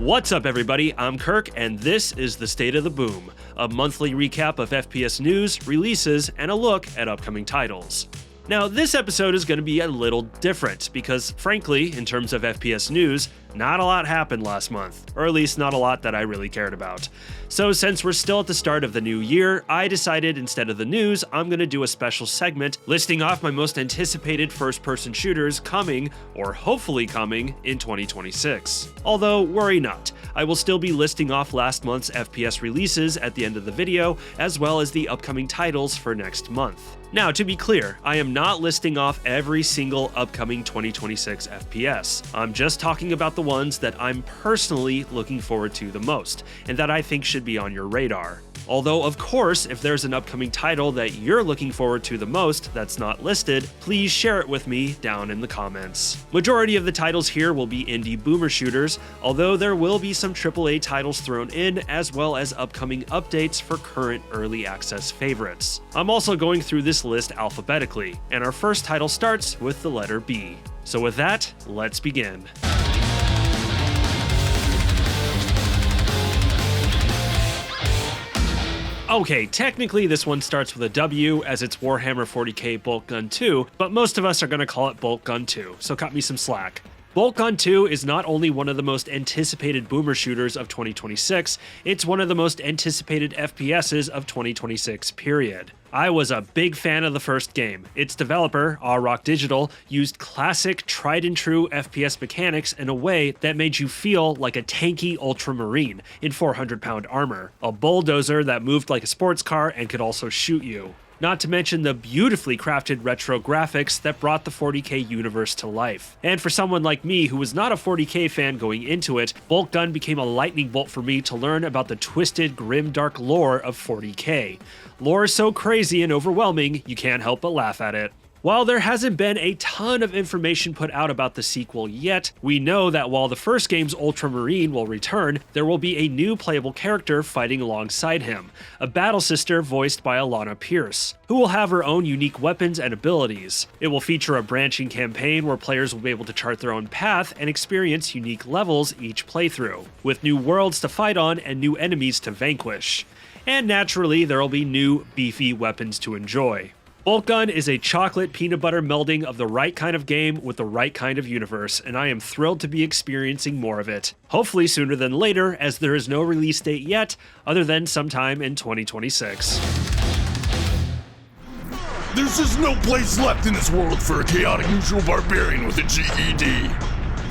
What's up everybody, I'm Kirk and this is the State of the Boom, a monthly recap of FPS news, releases, and a look at upcoming titles. Now this episode is going to be a little different because frankly, in terms of FPS news, not a lot happened last month, or at least not a lot that I really cared about. So since we're still at the start of the new year, I decided instead of the news, I'm going to do a special segment listing off my most anticipated first-person shooters coming, or hopefully coming, in 2026. Although, worry not, I will still be listing off last month's FPS releases at the end of the video, as well as the upcoming titles for next month. Now, to be clear, I am not listing off every single upcoming 2026 FPS. I'm just talking about the ones that I'm personally looking forward to the most, and that I think should be on your radar. Although, of course, if there's an upcoming title that you're looking forward to the most that's not listed, please share it with me down in the comments. Majority of the titles here will be indie boomer shooters, although there will be some AAA titles thrown in, as well as upcoming updates for current early access favorites. I'm also going through this list alphabetically, and our first title starts with the letter B. So with that, let's begin. Okay, technically this one starts with a W as it's Warhammer 40k Boltgun 2, but most of us are going to call it Boltgun 2, so cut me some slack. Boltgun 2 is not only one of the most anticipated boomer shooters of 2026, it's one of the most anticipated FPSs of 2026, period. I was a big fan of the first game. Its developer, Rock Digital, used classic, tried-and-true FPS mechanics in a way that made you feel like a tanky ultramarine in 400-pound armor, a bulldozer that moved like a sports car and could also shoot you. Not to mention the beautifully crafted retro graphics that brought the 40k universe to life. And for someone like me who was not a 40k fan going into it, Boltgun became a lightning bolt for me to learn about the twisted, grim, dark lore of 40k. Lore is so crazy and overwhelming, you can't help but laugh at it. While there hasn't been a ton of information put out about the sequel yet, we know that while the first game's Ultramarine will return, there will be a new playable character fighting alongside him, a battle sister voiced by Alana Pierce, who will have her own unique weapons and abilities. It will feature a branching campaign where players will be able to chart their own path and experience unique levels each playthrough, with new worlds to fight on and new enemies to vanquish. And naturally, there will be new, beefy weapons to enjoy. Boltgun is a chocolate peanut butter melding of the right kind of game with the right kind of universe, and I am thrilled to be experiencing more of it. Hopefully sooner than later, as there is no release date yet, other than sometime in 2026. There's just no place left in this world for a chaotic neutral barbarian with a GED.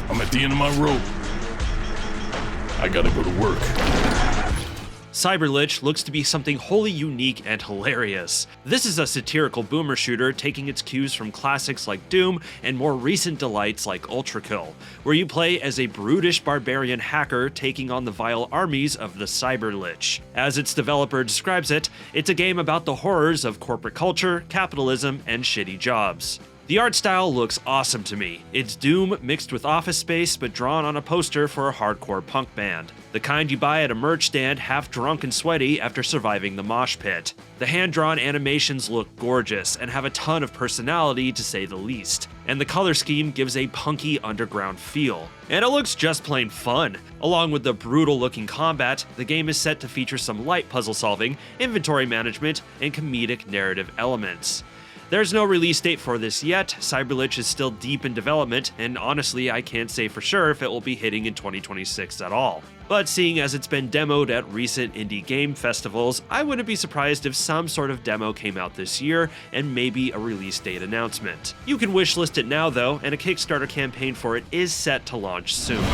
I'm at the end of my rope. I gotta go to work. Cybrlich looks to be something wholly unique and hilarious. This is a satirical boomer shooter taking its cues from classics like Doom and more recent delights like Ultrakill, where you play as a brutish barbarian hacker taking on the vile armies of the Cybrlich. As its developer describes it, it's a game about the horrors of corporate culture, capitalism, and shitty jobs. The art style looks awesome to me. It's Doom mixed with Office Space but drawn on a poster for a hardcore punk band. The kind you buy at a merch stand half drunk and sweaty after surviving the mosh pit. The hand-drawn animations look gorgeous and have a ton of personality to say the least. And the color scheme gives a punky underground feel. And it looks just plain fun. Along with the brutal looking combat, the game is set to feature some light puzzle solving, inventory management, and comedic narrative elements. There's no release date for this yet, Cybrlich is still deep in development, and honestly I can't say for sure if it will be hitting in 2026 at all. But seeing as it's been demoed at recent indie game festivals, I wouldn't be surprised if some sort of demo came out this year, and maybe a release date announcement. You can wishlist it now though, and a Kickstarter campaign for it is set to launch soon.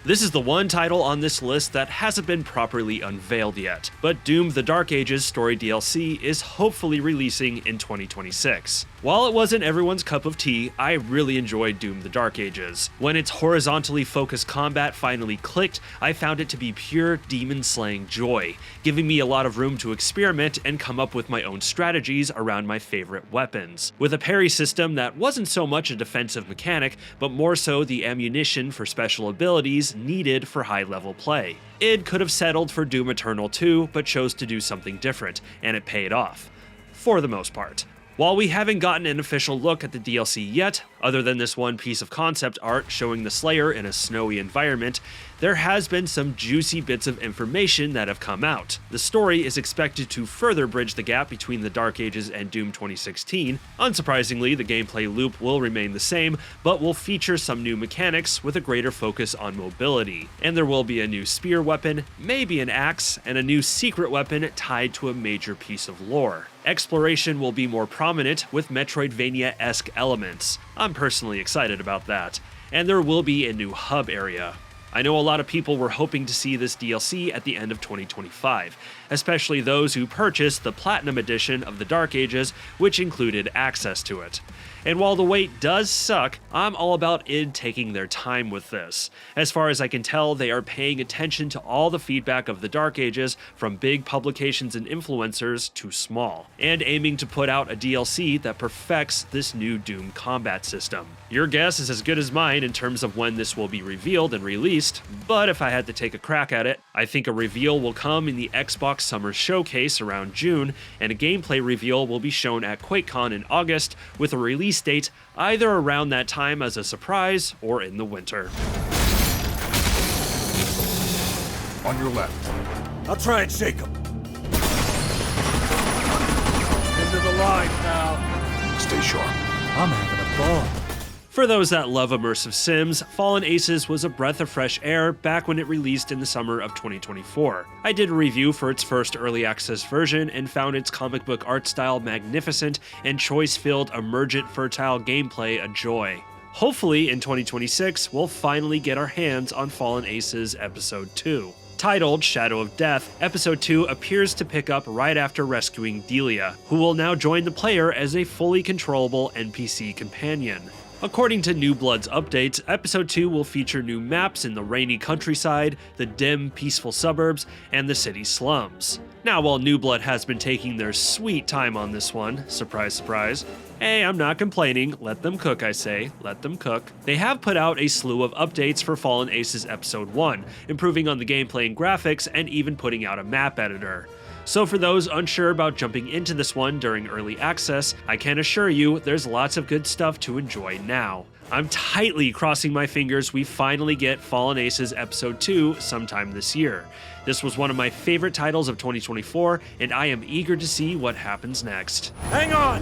This is the one title on this list that hasn't been properly unveiled yet, but Doom: The Dark Ages story DLC is hopefully releasing in 2026. While it wasn't everyone's cup of tea, I really enjoyed Doom: The Dark Ages. When its horizontally focused combat finally clicked, I found it to be pure demon-slaying joy, giving me a lot of room to experiment and come up with my own strategies around my favorite weapons. With a parry system that wasn't so much a defensive mechanic, but more so the ammunition for special abilities needed for high-level play. Id could have settled for Doom Eternal 2, but chose to do something different, and it paid off. For the most part. While we haven't gotten an official look at the DLC yet, other than this one piece of concept art showing the Slayer in a snowy environment, there has been some juicy bits of information that have come out. The story is expected to further bridge the gap between the Dark Ages and Doom 2016. Unsurprisingly, the gameplay loop will remain the same, but will feature some new mechanics with a greater focus on mobility. And there will be a new spear weapon, maybe an axe, and a new secret weapon tied to a major piece of lore. Exploration will be more prominent with Metroidvania-esque elements. I'm personally excited about that. And there will be a new hub area. I know a lot of people were hoping to see this DLC at the end of 2025, especially those who purchased the Platinum Edition of the Dark Ages, which included access to it. And while the wait does suck, I'm all about id taking their time with this. As far as I can tell, they are paying attention to all the feedback of the Dark Ages, from big publications and influencers to small, and aiming to put out a DLC that perfects this new Doom combat system. Your guess is as good as mine in terms of when this will be revealed and released, but if I had to take a crack at it, I think a reveal will come in the Xbox Summer Showcase around June, and a gameplay reveal will be shown at QuakeCon in August, with a release date either around that time as a surprise or in the winter. On your left. I'll try and shake him. Into the line now. Stay sharp. I'm having a ball. For those that love immersive sims, Fallen Aces was a breath of fresh air back when it released in the summer of 2024. I did a review for its first early access version and found its comic book art style magnificent and choice-filled, emergent, fertile gameplay a joy. Hopefully, in 2026, we'll finally get our hands on Fallen Aces Episode 2. Titled Shadow of Death, Episode 2 appears to pick up right after rescuing Delia, who will now join the player as a fully controllable NPC companion. According to New Blood's updates, Episode 2 will feature new maps in the rainy countryside, the dim, peaceful suburbs, and the city slums. Now, while New Blood has been taking their sweet time on this one, surprise, surprise, hey, I'm not complaining, let them cook, I say, let them cook. They have put out a slew of updates for Fallen Aces Episode 1, improving on the gameplay and graphics, and even putting out a map editor. So for those unsure about jumping into this one during early access, I can assure you there's lots of good stuff to enjoy now. I'm tightly crossing my fingers we finally get Fallen Aces Episode 2 sometime this year. This was one of my favorite titles of 2024, and I am eager to see what happens next. Hang on!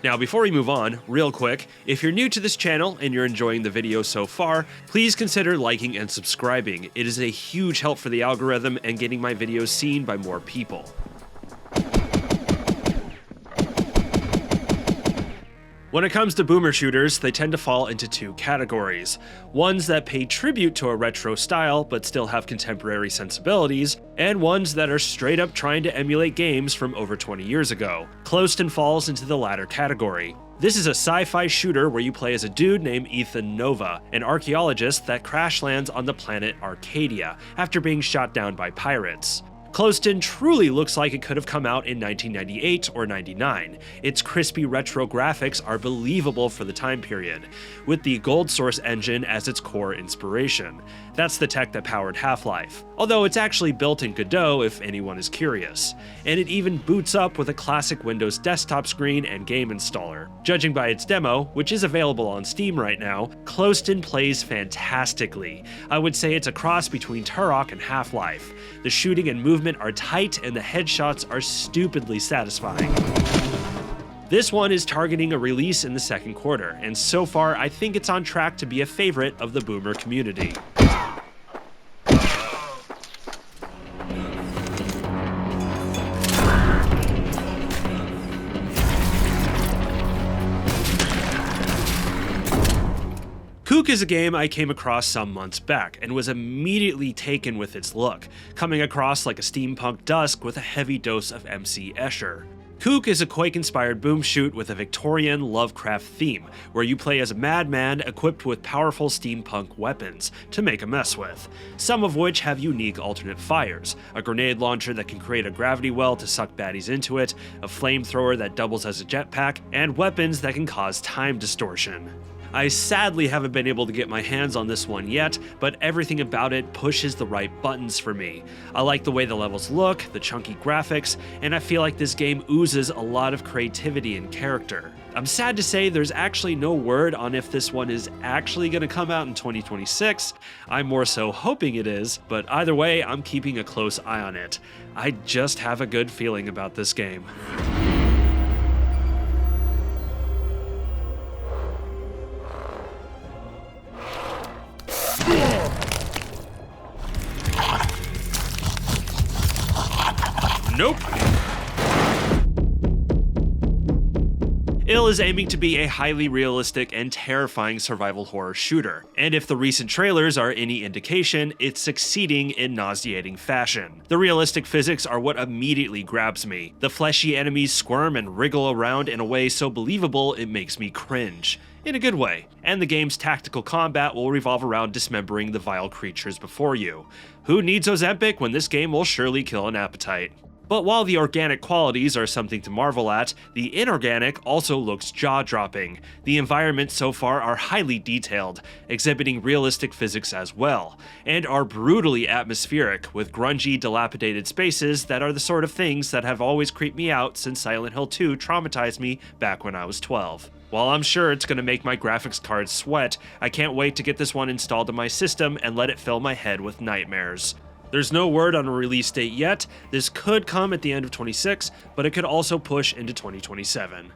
Now, before we move on, real quick, if you're new to this channel and you're enjoying the video so far, please consider liking and subscribing. It is a huge help for the algorithm and getting my videos seen by more people. When it comes to boomer shooters, they tend to fall into two categories. Ones that pay tribute to a retro style but still have contemporary sensibilities, and ones that are straight up trying to emulate games from over 20 years ago. Klostyn falls into the latter category. This is a sci-fi shooter where you play as a dude named Ethan Nova, an archaeologist that crash lands on the planet Arcadia after being shot down by pirates. Klostyn truly looks like it could have come out in 1998 or 99. Its crispy retro graphics are believable for the time period, with the Gold Source engine as its core inspiration. That's the tech that powered Half-Life, although it's actually built in Godot if anyone is curious. And it even boots up with a classic Windows desktop screen and game installer. Judging by its demo, which is available on Steam right now, Klostyn plays fantastically. I would say it's a cross between Turok and Half-Life. The shooting and movement are tight and the headshots are stupidly satisfying. This one is targeting a release in the second quarter, and so far I think it's on track to be a favorite of the boomer community. KOOK is a game I came across some months back and was immediately taken with its look, coming across like a steampunk dusk with a heavy dose of MC Escher. KOOK is a Quake-inspired boom shoot with a Victorian Lovecraft theme, where you play as a madman equipped with powerful steampunk weapons to make a mess with, some of which have unique alternate fires, a grenade launcher that can create a gravity well to suck baddies into it, a flamethrower that doubles as a jetpack, and weapons that can cause time distortion. I sadly haven't been able to get my hands on this one yet, but everything about it pushes the right buttons for me. I like the way the levels look, the chunky graphics, and I feel like this game oozes a lot of creativity and character. I'm sad to say there's actually no word on if this one is actually going to come out in 2026. I'm more so hoping it is, but either way, I'm keeping a close eye on it. I just have a good feeling about this game. Nope. Ill is aiming to be a highly realistic and terrifying survival horror shooter, and if the recent trailers are any indication, it's succeeding in nauseating fashion. The realistic physics are what immediately grabs me. The fleshy enemies squirm and wriggle around in a way so believable it makes me cringe. In a good way, and the game's tactical combat will revolve around dismembering the vile creatures before you. Who needs Ozempic when this game will surely kill an appetite? But while the organic qualities are something to marvel at, the inorganic also looks jaw-dropping. The environments so far are highly detailed, exhibiting realistic physics as well, and are brutally atmospheric, with grungy, dilapidated spaces that are the sort of things that have always creeped me out since Silent Hill 2 traumatized me back when I was 12. While I'm sure it's going to make my graphics card sweat, I can't wait to get this one installed in my system and let it fill my head with nightmares. There's no word on a release date yet. This could come at the end of 26, but it could also push into 2027.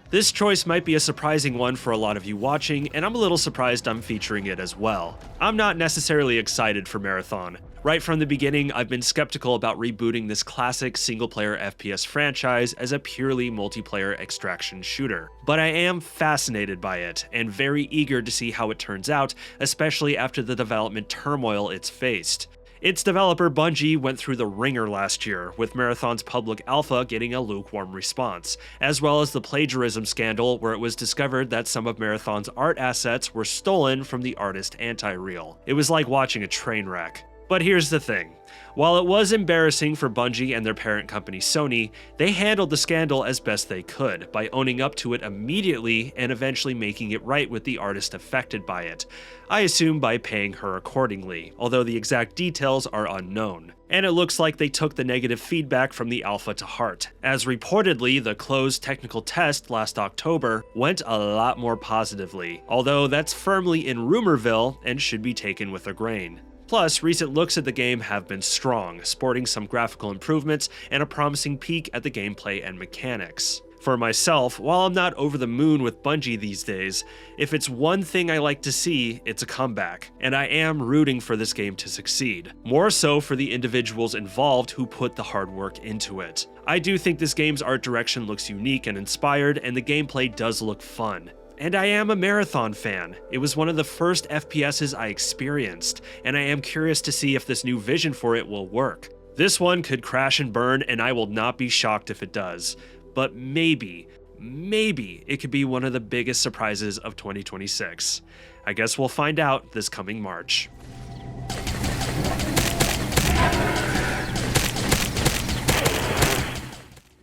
This choice might be a surprising one for a lot of you watching, and I'm a little surprised I'm featuring it as well. I'm not necessarily excited for Marathon. Right from the beginning, I've been skeptical about rebooting this classic single-player FPS franchise as a purely multiplayer extraction shooter. But I am fascinated by it, and very eager to see how it turns out, especially after the development turmoil it's faced. Its developer Bungie went through the ringer last year, with Marathon's public alpha getting a lukewarm response, as well as the plagiarism scandal where it was discovered that some of Marathon's art assets were stolen from the artist Anti-Real. It was like watching a train wreck. But here's the thing. While it was embarrassing for Bungie and their parent company Sony, they handled the scandal as best they could, by owning up to it immediately and eventually making it right with the artist affected by it. I assume by paying her accordingly, although the exact details are unknown. And it looks like they took the negative feedback from the alpha to heart, as reportedly the closed technical test last October went a lot more positively, although that's firmly in rumorville and should be taken with a grain. Plus, recent looks at the game have been strong, sporting some graphical improvements and a promising peek at the gameplay and mechanics. For myself, while I'm not over the moon with Bungie these days, if it's one thing I like to see, it's a comeback, and I am rooting for this game to succeed. More so for the individuals involved who put the hard work into it. I do think this game's art direction looks unique and inspired, and the gameplay does look fun. And I am a Marathon fan. It was one of the first FPSs I experienced, and I am curious to see if this new vision for it will work. This one could crash and burn, and I will not be shocked if it does. But maybe it could be one of the biggest surprises of 2026. I guess we'll find out this coming March.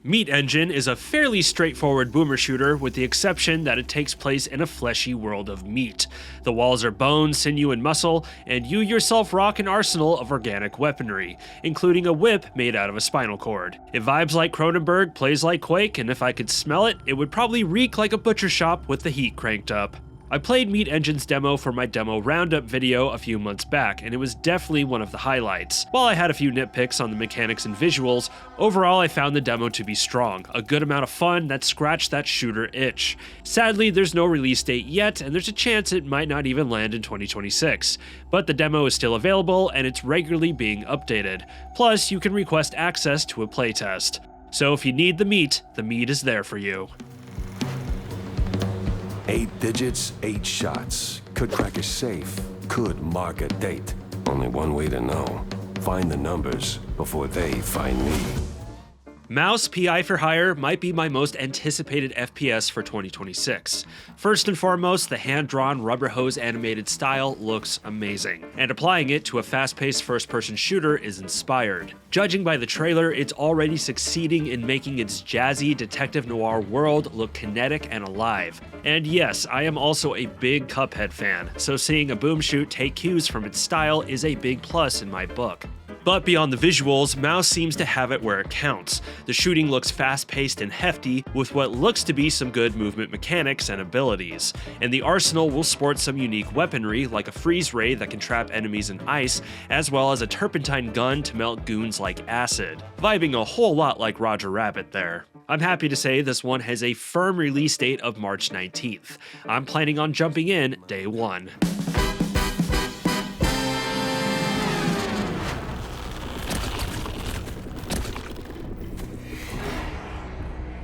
Meat Engine is a fairly straightforward boomer shooter, with the exception that it takes place in a fleshy world of meat. The walls are bone, sinew, and muscle, and you yourself rock an arsenal of organic weaponry, including a whip made out of a spinal cord. It vibes like Cronenberg, plays like Quake, and if I could smell it, it would probably reek like a butcher shop with the heat cranked up. I played Meat Engine's demo for my demo roundup video a few months back, and it was definitely one of the highlights. While I had a few nitpicks on the mechanics and visuals, overall I found the demo to be strong, a good amount of fun that scratched that shooter itch. Sadly, there's no release date yet, and there's a chance it might not even land in 2026, but the demo is still available and it's regularly being updated. Plus, you can request access to a playtest. So if you need the meat is there for you. 8 digits, 8 shots. Could crack a safe, could mark a date. Only one way to know. Find the numbers before they find me. Mouse P.I For Hire might be my most anticipated FPS for 2026. First and foremost, the hand-drawn rubber hose animated style looks amazing, and applying it to a fast-paced first-person shooter is inspired. Judging by the trailer, it's already succeeding in making its jazzy detective noir world look kinetic and alive. And yes, I am also a big Cuphead fan, so seeing a Boom Shoot take cues from its style is a big plus in my book. But beyond the visuals, Mouse seems to have it where it counts. The shooting looks fast-paced and hefty, with what looks to be some good movement mechanics and abilities. And the arsenal will sport some unique weaponry, like a freeze ray that can trap enemies in ice, as well as a turpentine gun to melt goons like acid. Vibing a whole lot like Roger Rabbit there. I'm happy to say this one has a firm release date of March 19th. I'm planning on jumping in day one.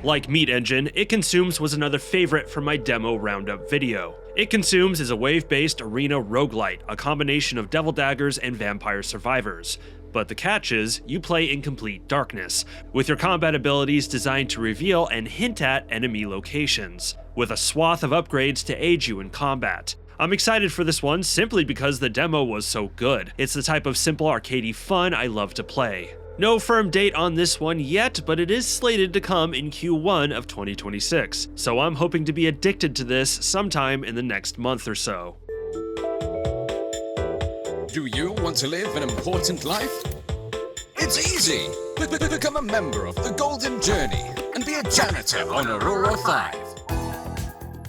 Like Meat Engine, It Consumes was another favorite from my demo roundup video. It Consumes is a wave-based arena roguelite, a combination of Devil Daggers and Vampire Survivors. But the catch is, you play in complete darkness, with your combat abilities designed to reveal and hint at enemy locations, with a swath of upgrades to aid you in combat. I'm excited for this one simply because the demo was so good. It's the type of simple arcadey fun I love to play. No firm date on this one yet, but it is slated to come in Q1 of 2026, so I'm hoping to be addicted to this sometime in the next month or so. Do you want to live an important life? It's easy! Become a member of the Golden Journey and be a janitor on Aurora 5.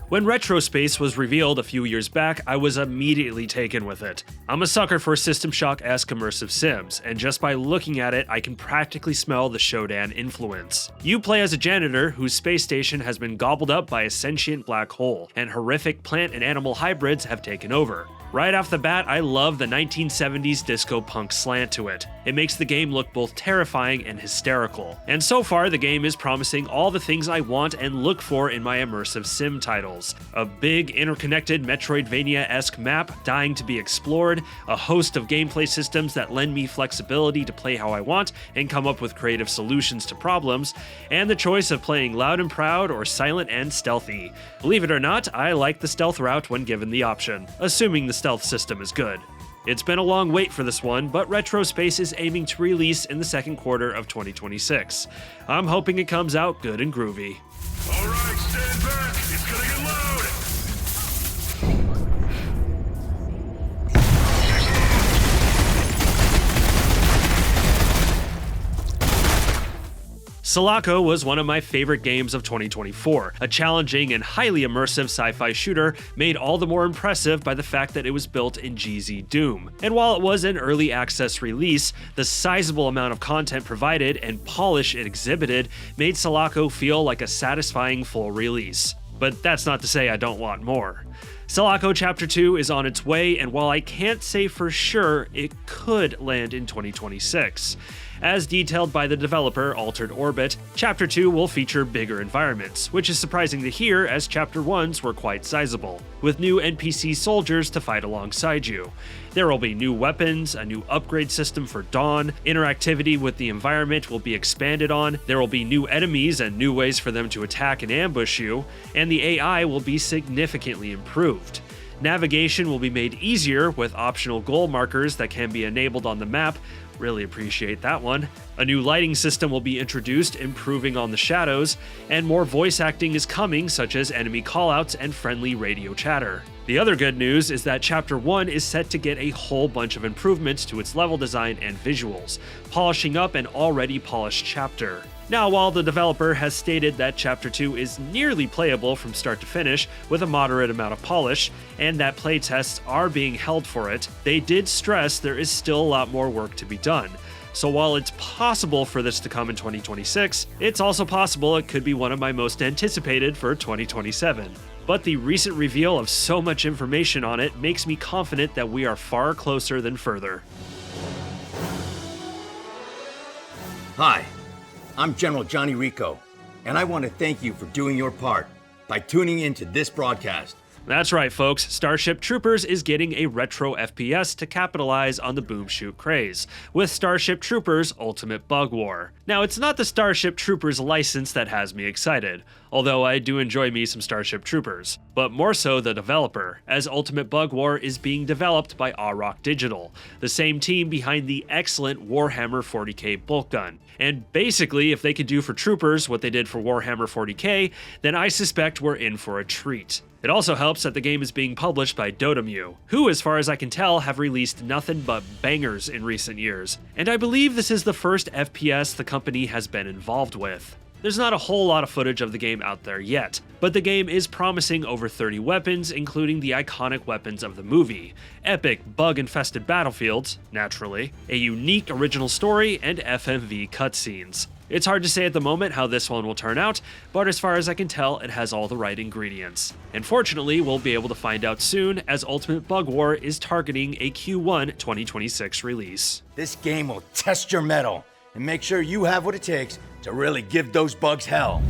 When Retrospace was revealed a few years back, I was immediately taken with it. I'm a sucker for System Shock-esque immersive sims, and just by looking at it, I can practically smell the Shodan influence. You play as a janitor whose space station has been gobbled up by a sentient black hole, and horrific plant and animal hybrids have taken over. Right off the bat, I love the 1970s disco punk slant to it. It makes the game look both terrifying and hysterical. And so far, the game is promising all the things I want and look for in my immersive sim titles. A big, interconnected Metroidvania-esque map dying to be explored, a host of gameplay systems that lend me flexibility to play how I want and come up with creative solutions to problems, and the choice of playing loud and proud or silent and stealthy. Believe it or not, I like the stealth route when given the option, assuming the stealth system is good. It's been a long wait for this one, but Retrospace is aiming to release in the second quarter of 2026. I'm hoping it comes out good and groovy. Alright, stand back. It's gonna get loud. Selaco was one of my favorite games of 2024, a challenging and highly immersive sci-fi shooter made all the more impressive by the fact that it was built in GZ Doom. And while it was an early access release, the sizable amount of content provided and polish it exhibited made Selaco feel like a satisfying full release. But that's not to say I don't want more. Selaco Chapter 2 is on its way, and while I can't say for sure, it could land in 2026. As detailed by the developer Altered Orbit, Chapter 2 will feature bigger environments, which is surprising to hear as Chapter 1s were quite sizable, with new NPC soldiers to fight alongside you. There will be new weapons, a new upgrade system for Dawn, interactivity with the environment will be expanded on, there will be new enemies and new ways for them to attack and ambush you, and the AI will be significantly improved. Navigation will be made easier with optional goal markers that can be enabled on the map. Really appreciate that one. A new lighting system will be introduced, improving on the shadows, and more voice acting is coming, such as enemy callouts and friendly radio chatter. The other good news is that Chapter 1 is set to get a whole bunch of improvements to its level design and visuals, polishing up an already polished chapter. Now, while the developer has stated that Chapter 2 is nearly playable from start to finish with a moderate amount of polish, and that playtests are being held for it, they did stress there is still a lot more work to be done. So while it's possible for this to come in 2026, it's also possible it could be one of my most anticipated for 2027. But the recent reveal of so much information on it makes me confident that we are far closer than further. Hi, I'm General Johnny Rico, and I want to thank you for doing your part by tuning into this broadcast. That's right, folks. Starship Troopers is getting a retro FPS to capitalize on the boom shoot craze, with Starship Troopers Ultimate Bug War. Now, it's not the Starship Troopers license that has me excited, although I do enjoy me some Starship Troopers, but more so the developer, as Ultimate Bug War is being developed by Rock Digital, the same team behind the excellent Warhammer 40k Boltgun. And basically, if they could do for Troopers what they did for Warhammer 40k, then I suspect we're in for a treat. It also helps that the game is being published by Dotemu, who, as far as I can tell, have released nothing but bangers in recent years, and I believe this is the first FPS the company has been involved with. There's not a whole lot of footage of the game out there yet, but the game is promising over 30 weapons, including the iconic weapons of the movie, epic bug-infested battlefields, naturally, a unique original story, and FMV cutscenes. It's hard to say at the moment how this one will turn out, but as far as I can tell, it has all the right ingredients. And fortunately, we'll be able to find out soon, as Ultimate Bug War is targeting a Q1 2026 release. This game will test your mettle and make sure you have what it takes to really give those bugs hell.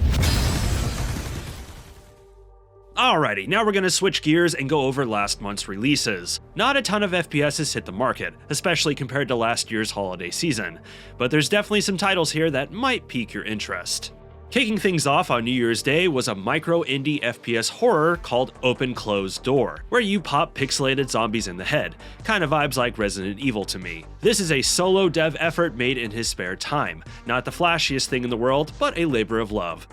Alrighty, now we're going to switch gears and go over last month's releases. Not a ton of FPSs hit the market, especially compared to last year's holiday season, but there's definitely some titles here that might pique your interest. Kicking things off on New Year's Day was a micro-indie FPS horror called Open Closed Door, where you pop pixelated zombies in the head. Kind of vibes like Resident Evil to me. This is a solo dev effort made in his spare time. Not the flashiest thing in the world, but a labor of love.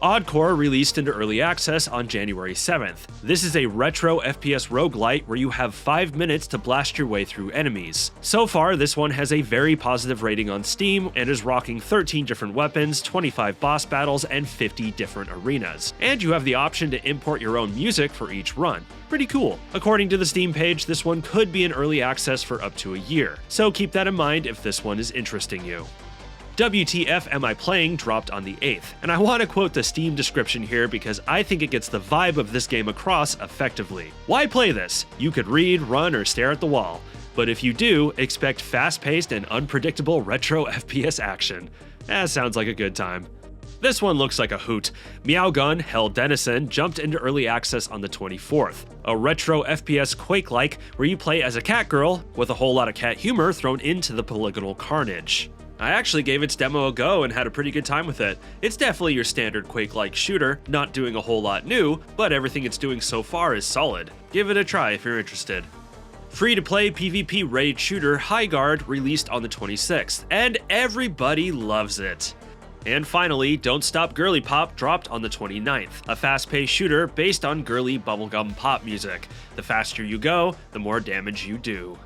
Oddcore released into early access on January 7th. This is a retro FPS roguelite where you have 5 minutes to blast your way through enemies. So far, this one has a very positive rating on Steam and is rocking 13 different weapons, 25 boss battles, and 50 different arenas. And you have the option to import your own music for each run. Pretty cool. According to the Steam page, this one could be in early access for up to a year, so keep that in mind if this one is interesting you. WTF Am I Playing dropped on the 8th, and I want to quote the Steam description here because I think it gets the vibe of this game across effectively. Why play this? You could read, run, or stare at the wall. But if you do, expect fast-paced and unpredictable retro FPS action. Sounds like a good time. This one looks like a hoot. Meow Gun Hell Denizen jumped into early access on the 24th. A retro FPS Quake-like where you play as a cat girl with a whole lot of cat humor thrown into the polygonal carnage. I actually gave its demo a go and had a pretty good time with it. It's definitely your standard Quake-like shooter, not doing a whole lot new, but everything it's doing so far is solid. Give it a try if you're interested. Free-to-play PvP raid shooter Highguard released on the 26th, and everybody loves it. And finally, Don't Stop Girly Pop dropped on the 29th, a fast-paced shooter based on girly bubblegum pop music. The faster you go, the more damage you do.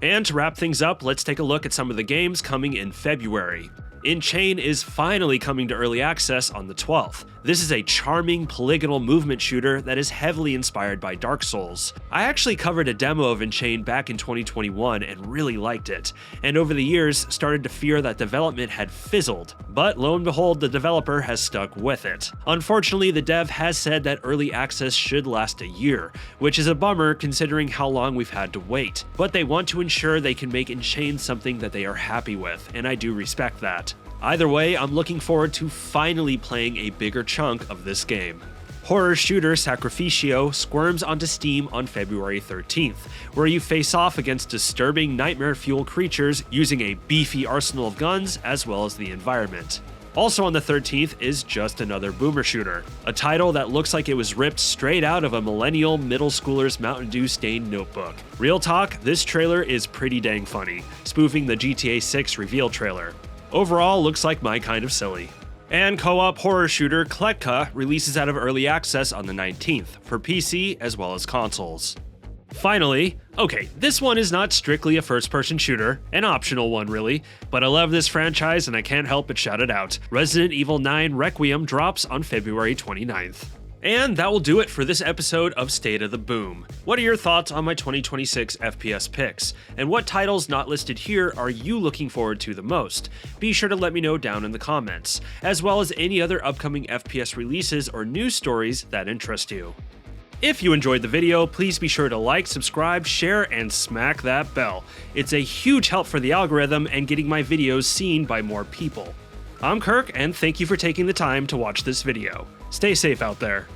And to wrap things up, let's take a look at some of the games coming in February. In Chain is finally coming to early access on the 12th. This is a charming polygonal movement shooter that is heavily inspired by Dark Souls. I actually covered a demo of Chain back in 2021 and really liked it, and over the years started to fear that development had fizzled, but lo and behold, the developer has stuck with it. Unfortunately, the dev has said that early access should last a year, which is a bummer considering how long we've had to wait, but they want to ensure they can make Chain something that they are happy with, and I do respect that. Either way, I'm looking forward to finally playing a bigger chunk of this game. Horror shooter Sacrificio squirms onto Steam on February 13th, where you face off against disturbing nightmare-fueled creatures using a beefy arsenal of guns as well as the environment. Also on the 13th is Just Another Boomer Shooter, a title that looks like it was ripped straight out of a millennial middle schooler's Mountain Dew stained notebook. Real talk, this trailer is pretty dang funny, spoofing the GTA 6 reveal trailer. Overall, looks like my kind of silly. And co-op horror shooter Kletka releases out of early access on the 19th, for PC as well as consoles. Finally, okay, this one is not strictly a first-person shooter, an optional one really, but I love this franchise and I can't help but shout it out. Resident Evil 9 Requiem drops on February 29th. And that will do it for this episode of State of the Boom. What are your thoughts on my 2026 FPS picks? And what titles not listed here are you looking forward to the most? Be sure to let me know down in the comments, as well as any other upcoming FPS releases or news stories that interest you. If you enjoyed the video, please be sure to like, subscribe, share, and smack that bell. It's a huge help for the algorithm and getting my videos seen by more people. I'm Kirk, and thank you for taking the time to watch this video. Stay safe out there.